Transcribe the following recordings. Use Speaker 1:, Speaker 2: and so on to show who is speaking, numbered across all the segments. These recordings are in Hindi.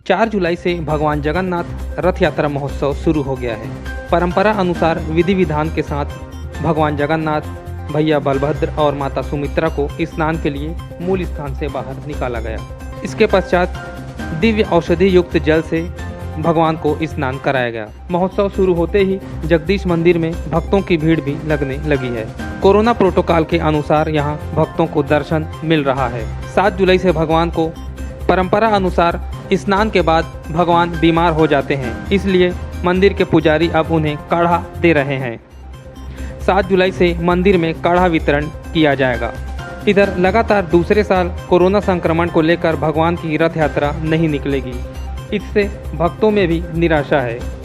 Speaker 1: 4 जुलाई से भगवान जगन्नाथ रथ यात्रा महोत्सव शुरू हो गया है। परंपरा अनुसार विधि विधान के साथ भगवान जगन्नाथ, भैया बलभद्र और माता सुमित्रा को स्नान के लिए मूल स्थान से बाहर निकाला गया। इसके पश्चात दिव्य औषधि युक्त जल से भगवान को स्नान कराया गया। महोत्सव शुरू होते ही जगदीश मंदिर में भक्तों की भीड़ भी लगने लगी है। कोरोना प्रोटोकॉल के अनुसार यहां भक्तों को दर्शन मिल रहा है। 7 जुलाई से भगवान को परंपरा अनुसार स्नान के बाद भगवान बीमार हो जाते हैं, इसलिए मंदिर के पुजारी अब उन्हें काढ़ा दे रहे हैं। 7 जुलाई से मंदिर में काढ़ा वितरण किया जाएगा। इधर लगातार दूसरे साल कोरोना संक्रमण को लेकर भगवान की रथ यात्रा नहीं निकलेगी। इससे भक्तों में भी निराशा है।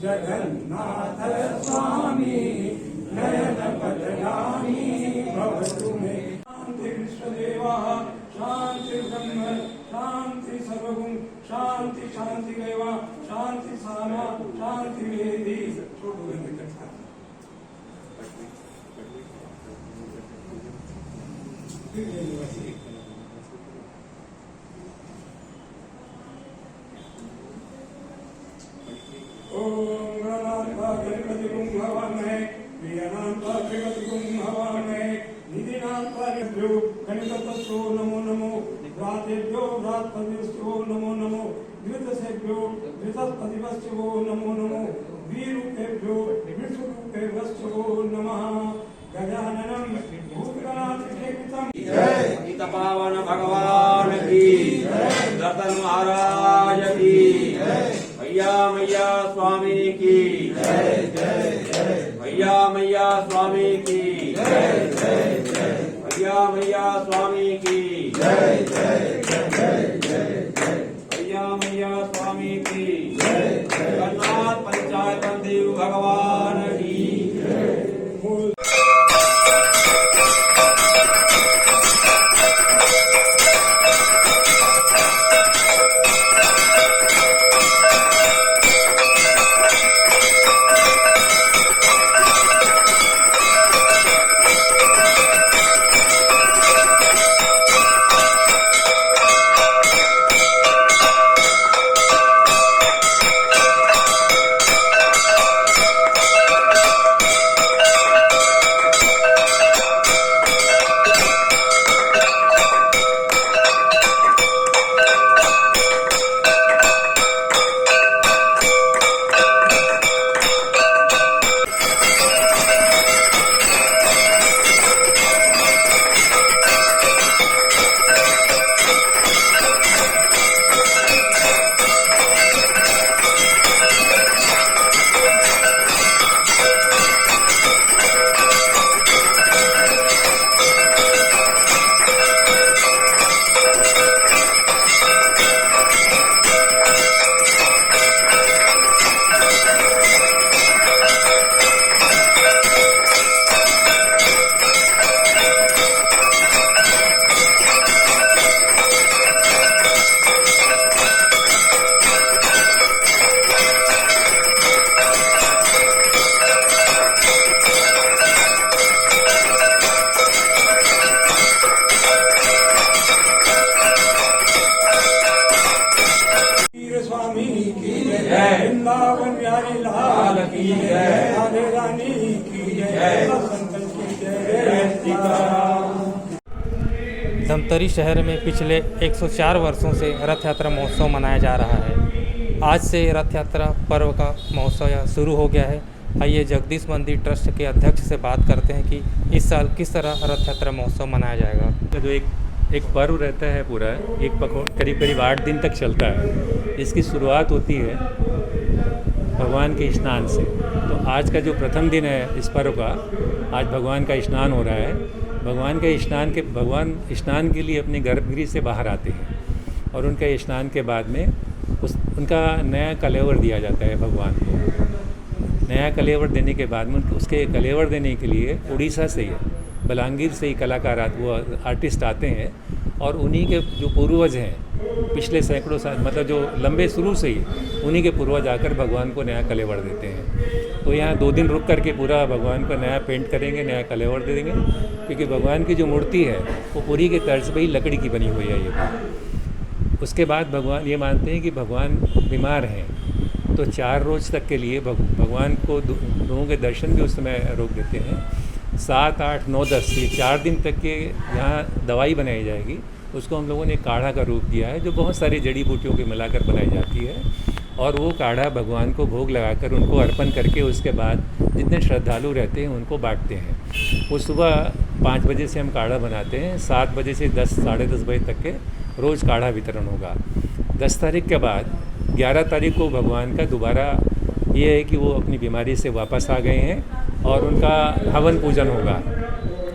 Speaker 2: जगन्नाथ स्वामी नयन बदलानी भवतु मे। शांति विश्वदेवा शांति ब्रह्म शांति सर्वगुण शांति शांति देवा शांति सामा शांति वेदी। ओम गणानां गणपतिगुं हवामहे प्रियानां गणपतिगुं हवामहे निधिनां कार्यभ्यो गणपतस्यो नमो नमो व्रातेभ्यो व्रातपतिभ्यो नमो नमो द्वितसेभ्यो द्वितपतिभ्यो नमो नमो वीरूपेभ्यो विष्णुरूपेभ्यो नमः। गजाननं भूतगणाधिसेवितं
Speaker 3: जय पावन भगवान की जय, दत्तन महाराज की जय, भैया मैया स्वामी की जय जय जय, भैया मैया स्वामी की जय जय जय, भैया मैया स्वामी की जय जय जय जय जय, भैया मैया स्वामी की जय जय, जगन्नाथ पंचायत देव भगवान की जय।
Speaker 2: राधे रानी की जय, संतन की जय, सीताराम।
Speaker 1: धमतरी शहर में पिछले 104 वर्षों से रथ यात्रा महोत्सव मनाया जा रहा है। आज से रथ यात्रा पर्व का महोत्सव शुरू हो गया है। आइए जगदीश मंदिर ट्रस्ट के अध्यक्ष से बात करते हैं कि इस साल किस तरह रथ यात्रा महोत्सव मनाया जाएगा।
Speaker 4: जो एक पर्व रहता है पूरा, एक करीब करीब 8 दिन तक चलता है। इसकी शुरुआत होती है भगवान के स्नान से। तो आज का जो प्रथम दिन है इस पर्व का, आज भगवान का स्नान हो रहा है। भगवान स्नान के लिए अपने गर्भगृह से बाहर आते हैं और उनका स्नान के बाद में उनका नया कलेवर दिया जाता है भगवान को। नया कलेवर देने के बाद में उसके कलेवर देने के लिए उड़ीसा से ही, बलांगीर से ही कलाकार वो आर्टिस्ट आते हैं और उन्हीं के जो पूर्वज हैं पिछले सैकड़ों साल, मतलब जो लंबे शुरू से ही उन्हीं के पूर्वज आकर भगवान को नया कलेवर देते हैं। तो यहाँ 2 दिन रुक करके पूरा भगवान को नया पेंट करेंगे, नया कलेवर दे देंगे, क्योंकि भगवान की जो मूर्ति है वो पूरी के तर्ज पे ही लकड़ी की बनी हुई है ये। उसके बाद भगवान ये मानते हैं कि भगवान बीमार हैं, तो 4 रोज़ तक के लिए भगवान को लोगों के दर्शन भी उस समय रोक देते हैं। 7, 8, 9, 10 ये 4 दिन तक के यहाँ दवाई बनाई जाएगी। उसको हम लोगों ने काढ़ा का रूप दिया है, जो बहुत सारी जड़ी बूटियों के मिलाकर बनाई जाती है। और वो काढ़ा भगवान को भोग लगाकर उनको अर्पण करके उसके बाद जितने श्रद्धालु रहते हैं उनको बांटते हैं। वो सुबह 5 बजे से हम काढ़ा बनाते हैं, 7 बजे से 10, साढ़े 10 बजे तक के रोज़ काढ़ा वितरण होगा। 10 तारीख के बाद 11 तारीख को भगवान का दोबारा ये है कि वो अपनी बीमारी से वापस आ गए हैं और उनका हवन पूजन होगा।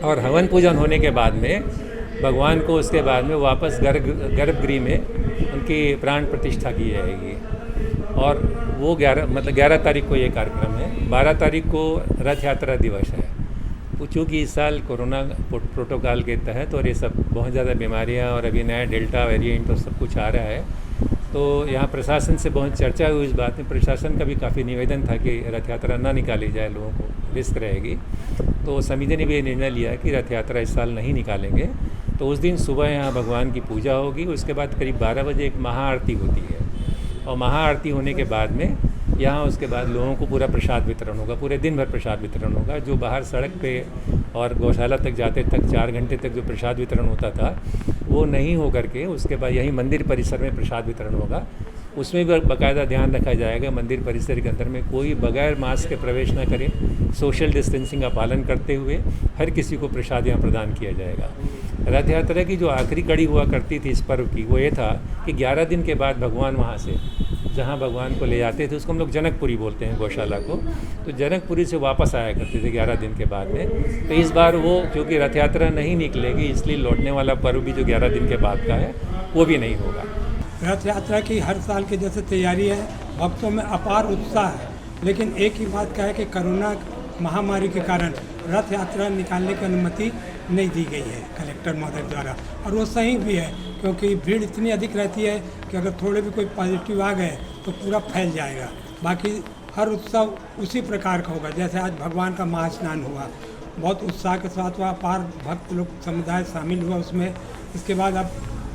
Speaker 4: और हवन पूजन होने के बाद में भगवान को उसके बाद में वापस गर्भगृह में उनकी प्राण प्रतिष्ठा की जाएगी। और वो 11 तारीख को ये कार्यक्रम है। 12 तारीख को रथ यात्रा दिवस है। चूँकि इस साल कोरोना प्रोटोकॉल के तहत और ये सब बहुत ज़्यादा बीमारियां और अभी नया डेल्टा वेरिएंट और सब कुछ आ रहा है, तो यहाँ प्रशासन से बहुत चर्चा हुई इस बात में। प्रशासन का भी काफ़ी निवेदन था कि रथ यात्रा ना निकाली जाए, लोगों को रिस्क रहेगी। तो समिति ने भी ये निर्णय लिया कि रथ यात्रा इस साल नहीं निकालेंगे। तो उस दिन सुबह यहाँ भगवान की पूजा होगी। उसके बाद करीब 12 बजे एक महाआरती होती है और महाआरती होने के बाद में यहाँ उसके बाद लोगों को पूरा प्रसाद वितरण होगा। पूरे दिन भर प्रसाद वितरण होगा। जो बाहर सड़क पे और गौशाला तक जाते तक 4 घंटे तक जो प्रसाद वितरण होता था वो नहीं हो करके उसके बाद यहीं मंदिर परिसर में प्रसाद वितरण होगा। उसमें भी बाकायदा ध्यान रखा जाएगा, मंदिर परिसर के अंदर में कोई बगैर मास्क के प्रवेश न करे। सोशल डिस्टेंसिंग का पालन करते हुए हर किसी को प्रसाद यहाँ प्रदान किया जाएगा। रथ यात्रा की जो आखिरी कड़ी हुआ करती थी इस पर्व की, वो ये था कि 11 दिन के बाद भगवान वहाँ से जहाँ भगवान को ले जाते थे, उसको हम लोग जनकपुरी बोलते हैं गौशाला को, तो जनकपुरी से वापस आया करते थे 11 दिन के बाद में। तो इस बार वो क्योंकि रथ यात्रा नहीं निकलेगी, इसलिए लौटने वाला पर्व भी जो 11 दिन के बाद का है वो भी नहीं होगा।
Speaker 2: रथ यात्रा की हर साल की जैसे तैयारी है, भक्तों में अपार उत्साह है, लेकिन एक ही बात का है कि कोरोना महामारी के कारण रथ यात्रा निकालने की अनुमति नहीं दी गई है कलेक्टर महोदय द्वारा। और वो सही भी है, क्योंकि भीड़ इतनी अधिक रहती है कि अगर थोड़े भी कोई पॉजिटिव आ गए तो पूरा फैल जाएगा। बाकी हर उत्सव उसी प्रकार का होगा। जैसे आज भगवान का महास्नान हुआ, बहुत उत्साह के साथ हुआ, अपार भक्त लोग समुदाय शामिल हुआ उसमें। इसके बाद अब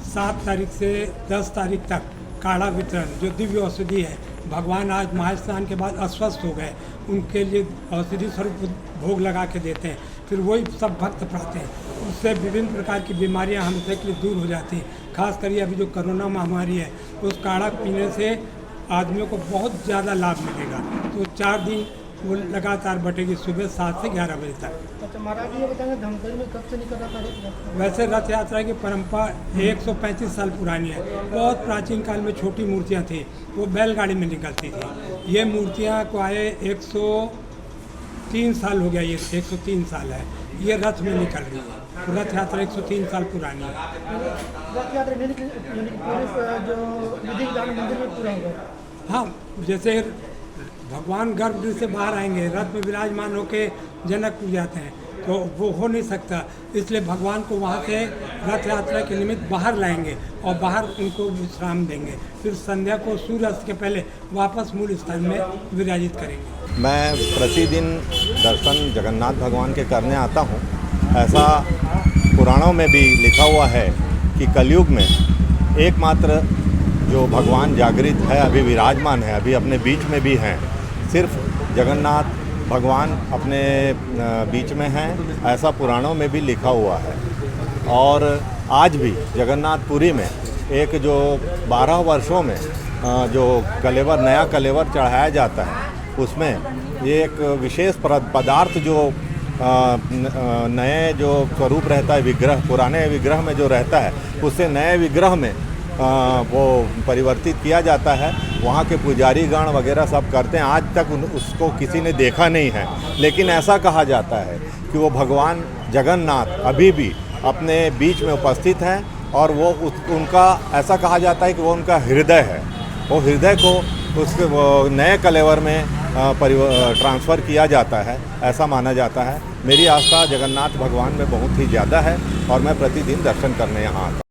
Speaker 2: 7 तारीख से 10 तारीख तक काढ़ा वितरण, जो दिव्य औषधि है, भगवान आज महास्नान के बाद अस्वस्थ हो गए, उनके लिए औषधि स्वरूप भोग लगा के देते हैं। फिर वही सब भक्त पाते हैं, उससे विभिन्न प्रकार की बीमारियां हमेशा के लिए दूर हो जाती हैं। खास कर अभी जो कोरोना महामारी है, उस काढ़ा पीने से आदमियों को बहुत ज़्यादा लाभ मिलेगा। तो 4 दिन वो लगातार बटेगी, सुबह 7 से 11 बजे तक।
Speaker 5: अच्छा महाराज, ये बताएंगे धमतरी में कब से निकल रहा था?
Speaker 2: वैसे रथ यात्रा की परंपरा 135 साल पुरानी है। बहुत प्राचीन काल में छोटी मूर्तियाँ थी, वो बैलगाड़ी में निकलती थी। ये मूर्तियाँ को आए 103 साल हो गया, ये 103 साल है, ये रथ में निकल रही है। तो रथ यात्रा 103 साल पुरानी है।
Speaker 5: रथ यात्रा यानी कि पूरे जो विधि विधान मंदिर में पूरा होगा?
Speaker 2: हाँ, जैसे भगवान गर्भगृह से बाहर आएंगे, रथ में विराजमान होकर जनकपुर जाते हैं, तो वो हो नहीं सकता। इसलिए भगवान को वहाँ से रथ यात्रा के निमित्त बाहर लाएंगे और बाहर उनको विश्राम देंगे। फिर संध्या को सूर्यास्त के पहले वापस मूल स्थान में विराजित करेंगे।
Speaker 6: मैं प्रतिदिन दर्शन जगन्नाथ भगवान के करने आता हूँ। ऐसा पुराणों में भी लिखा हुआ है कि कलयुग में एकमात्र जो भगवान जागृत है, अभी विराजमान है, अभी अपने बीच में भी हैं, सिर्फ जगन्नाथ भगवान अपने बीच में हैं, ऐसा पुराणों में भी लिखा हुआ है। और आज भी जगन्नाथपुरी में एक जो 12 वर्षों में जो कलेवर, नया कलेवर चढ़ाया जाता है, उसमें ये एक विशेष पदार्थ जो नए जो स्वरूप रहता है विग्रह, पुराने विग्रह में जो रहता है उससे नए विग्रह में वो परिवर्तित किया जाता है। वहाँ के पुजारी गण वगैरह सब करते हैं। आज तक उसको किसी ने देखा नहीं है, लेकिन ऐसा कहा जाता है कि वो भगवान जगन्नाथ अभी भी अपने बीच में उपस्थित हैं और वो उनका ऐसा कहा जाता है कि वो उनका हृदय है। वो हृदय को उसके नए कलेवर में ट्रांसफ़र किया जाता है, ऐसा माना जाता है। मेरी आस्था जगन्नाथ भगवान में बहुत ही ज़्यादा है और मैं प्रतिदिन दर्शन करने यहाँ आता हूँ।